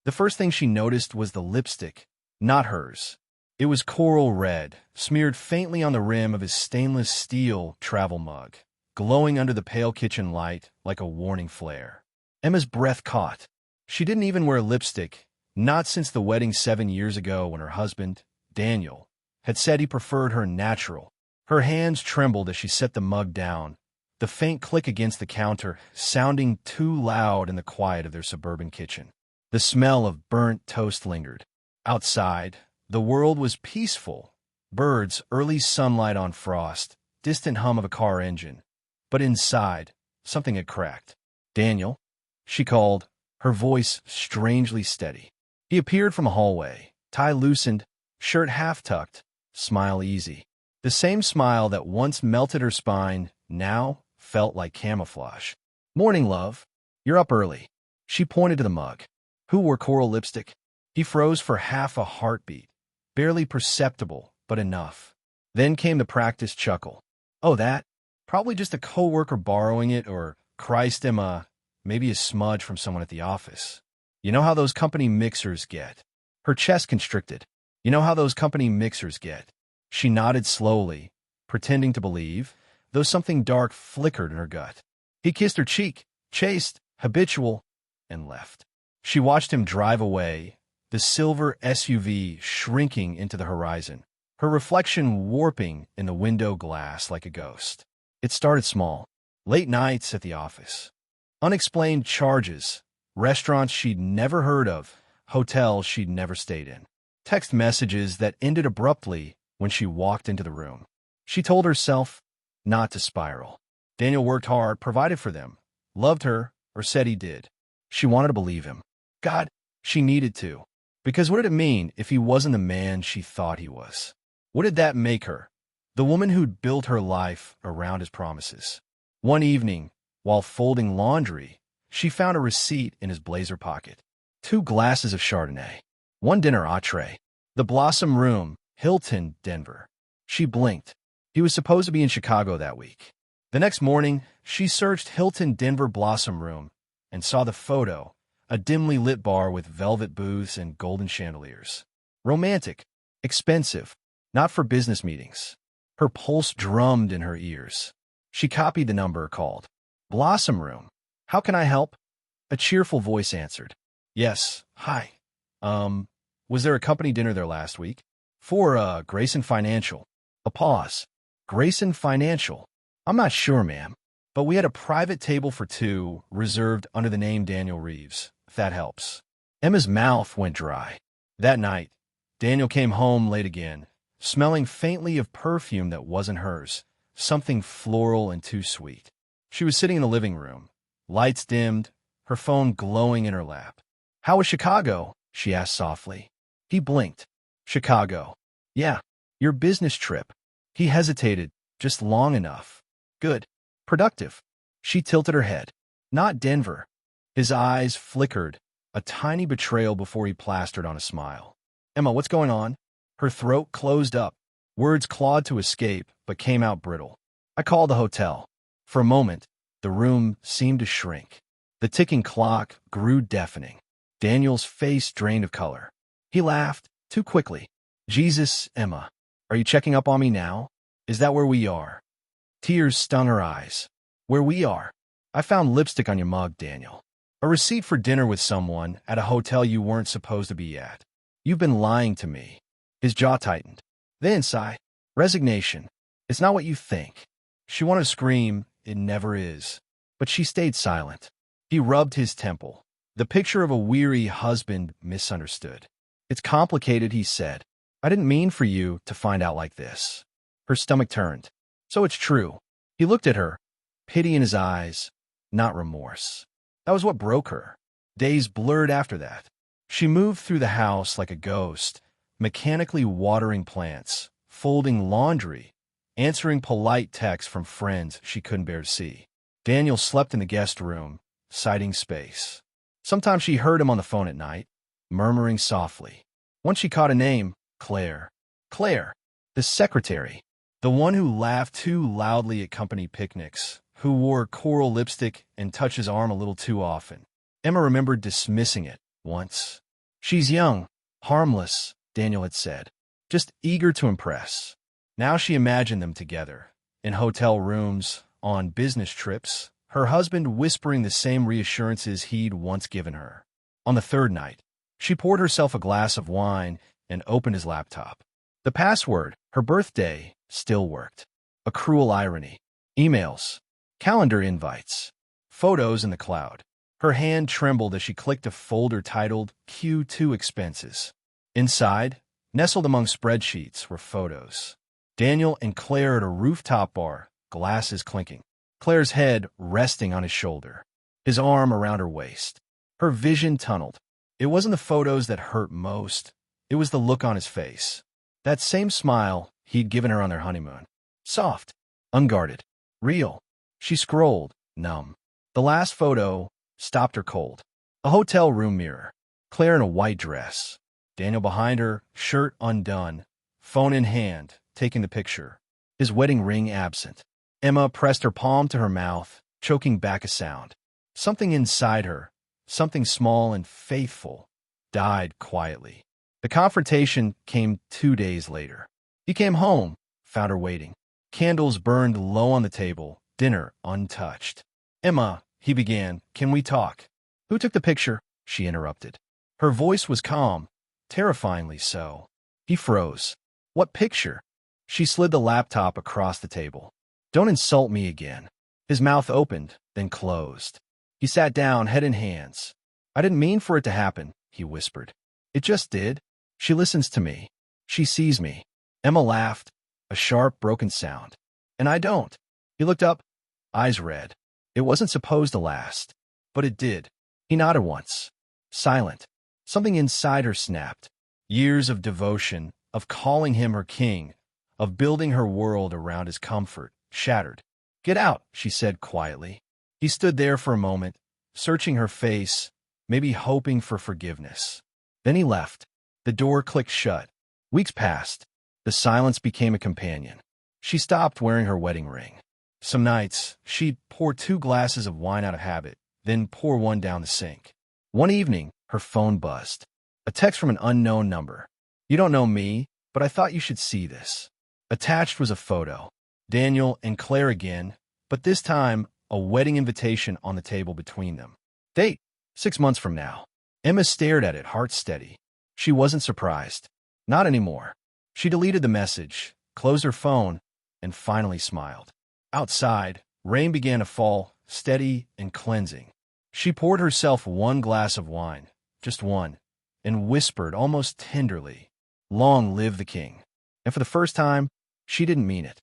The first thing she noticed was the lipstick, not hers. It was coral red, smeared faintly on the rim of his stainless steel travel mug, glowing under the pale kitchen light like a warning flare. Emma's breath caught. She didn't even wear lipstick, not since the wedding 7 years ago when her husband, Daniel, had said he preferred her natural. Her hands trembled as she set the mug down, the faint click against the counter sounding too loud in the quiet of their suburban kitchen. The smell of burnt toast lingered. Outside, the world was peaceful. Birds, early sunlight on frost, distant hum of a car engine. But inside, something had cracked. "Daniel?" she called, her voice strangely steady. He appeared from a hallway, tie loosened, shirt half-tucked, smile easy. The same smile that once melted her spine now felt like camouflage. "Morning, love. You're up early." She pointed to the mug. "Who wore coral lipstick?" He froze for half a heartbeat, barely perceptible, but enough. Then came the practiced chuckle. "Oh, that? Probably just a coworker borrowing it, or, Christ, Emma, maybe a smudge from someone at the office. You know how those company mixers get." Her chest constricted. "You know how those company mixers get." She nodded slowly, pretending to believe, though something dark flickered in her gut. He kissed her cheek, chaste, habitual, and left. She watched him drive away, the silver SUV shrinking into the horizon, her reflection warping in the window glass like a ghost. It started small. Late nights at the office. Unexplained charges, restaurants she'd never heard of, hotels she'd never stayed in. Text messages that ended abruptly when she walked into the room. She told herself not to spiral. Daniel worked hard, provided for them, loved her, or said he did. She wanted to believe him. God, she needed to. Because what did it mean if he wasn't the man she thought he was? What did that make her? The woman who'd built her life around his promises. One evening, while folding laundry, she found a receipt in his blazer pocket. 2 glasses of Chardonnay. 1 dinner entree. The Blossom Room, Hilton, Denver. She blinked. He was supposed to be in Chicago that week. The next morning, she searched Hilton Denver Blossom Room and saw the photo, a dimly lit bar with velvet booths and golden chandeliers. Romantic. Expensive. Not for business meetings. Her pulse drummed in her ears. She copied the number, called. "Blossom Room. How can I help?" A cheerful voice answered. "Yes. Hi. Was there a company dinner there last week?" "For, Grayson Financial." A pause. "Grayson Financial? I'm not sure, ma'am. But we had a private table for 2, reserved under the name Daniel Reeves, if that helps." Emma's mouth went dry. That night, Daniel came home late again, smelling faintly of perfume that wasn't hers, something floral and too sweet. She was sitting in the living room, lights dimmed, her phone glowing in her lap. "How was Chicago?" she asked softly. He blinked. "Chicago. Yeah, your business trip." He hesitated, just long enough. "Good. Productive." She tilted her head. "Not Denver." His eyes flickered, a tiny betrayal before he plastered on a smile. "Emma, what's going on?" Her throat closed up. Words clawed to escape, but came out brittle. "I called the hotel." For a moment, the room seemed to shrink. The ticking clock grew deafening. Daniel's face drained of color. He laughed, too quickly. "Jesus, Emma, are you checking up on me now? Is that where we are?" Tears stung her eyes. "Where we are? I found lipstick on your mug, Daniel. A receipt for dinner with someone at a hotel you weren't supposed to be at. You've been lying to me." His jaw tightened. Then sigh. Resignation. "It's not what you think." She wanted to scream, "It never is." But she stayed silent. He rubbed his temple. The picture of a weary husband misunderstood. "It's complicated," he said. "I didn't mean for you to find out like this." Her stomach turned. "So it's true." He looked at her, pity in his eyes, not remorse. That was what broke her. Days blurred after that. She moved through the house like a ghost, mechanically watering plants, folding laundry, answering polite texts from friends she couldn't bear to see. Daniel slept in the guest room, citing space. Sometimes she heard him on the phone at night, murmuring softly. Once she caught a name, Claire. Claire, the secretary, the one who laughed too loudly at company picnics, who wore coral lipstick and touched his arm a little too often. Emma remembered dismissing it once. She's young, harmless, Daniel had said, just eager to impress. Now she imagined them together, in hotel rooms, on business trips, her husband whispering the same reassurances he'd once given her. On the third night, she poured herself a glass of wine and opened his laptop. The password, her birthday, still worked. A cruel irony. Emails, calendar invites, photos in the cloud. Her hand trembled as she clicked a folder titled Q2 Expenses. Inside, nestled among spreadsheets, were photos. Daniel and Claire at a rooftop bar, glasses clinking. Claire's head resting on his shoulder, his arm around her waist. Her vision tunneled. It wasn't the photos that hurt most. It was the look on his face. That same smile he'd given her on their honeymoon. Soft, unguarded, real. She scrolled, numb. The last photo stopped her cold. A hotel room mirror. Claire in a white dress. Daniel behind her, shirt undone, phone in hand, taking the picture. His wedding ring absent. Emma pressed her palm to her mouth, choking back a sound. Something inside her, something small and faithful, died quietly. The confrontation came 2 days later. He came home, found her waiting. Candles burned low on the table, dinner untouched. "Emma," he began, "can we talk?" "Who took the picture?" she interrupted. Her voice was calm, terrifyingly so. He froze. "What picture?" She slid the laptop across the table. "Don't insult me again." His mouth opened, then closed. He sat down, head in hands. "I didn't mean for it to happen," he whispered. "It just did. She listens to me. She sees me." Emma laughed, a sharp, broken sound. "And I don't." He looked up, eyes red. It wasn't supposed to last, but it did. He nodded once. Silent. Something inside her snapped. Years of devotion, of calling him her king, of building her world around his comfort, shattered. "Get out," she said quietly. He stood there for a moment, searching her face, maybe hoping for forgiveness. Then he left. The door clicked shut. Weeks passed. The silence became a companion. She stopped wearing her wedding ring. Some nights, she'd pour 2 glasses of wine out of habit, then pour one down the sink. One evening, her phone buzzed. A text from an unknown number. "You don't know me, but I thought you should see this." Attached was a photo. Daniel and Claire again, but this time, a wedding invitation on the table between them. Date, 6 months from now. Emma stared at it, heart steady. She wasn't surprised. Not anymore. She deleted the message, closed her phone, and finally smiled. Outside, rain began to fall, steady and cleansing. She poured herself 1 glass of wine, just one, and whispered almost tenderly, "Long live the king." And for the first time, she didn't mean it.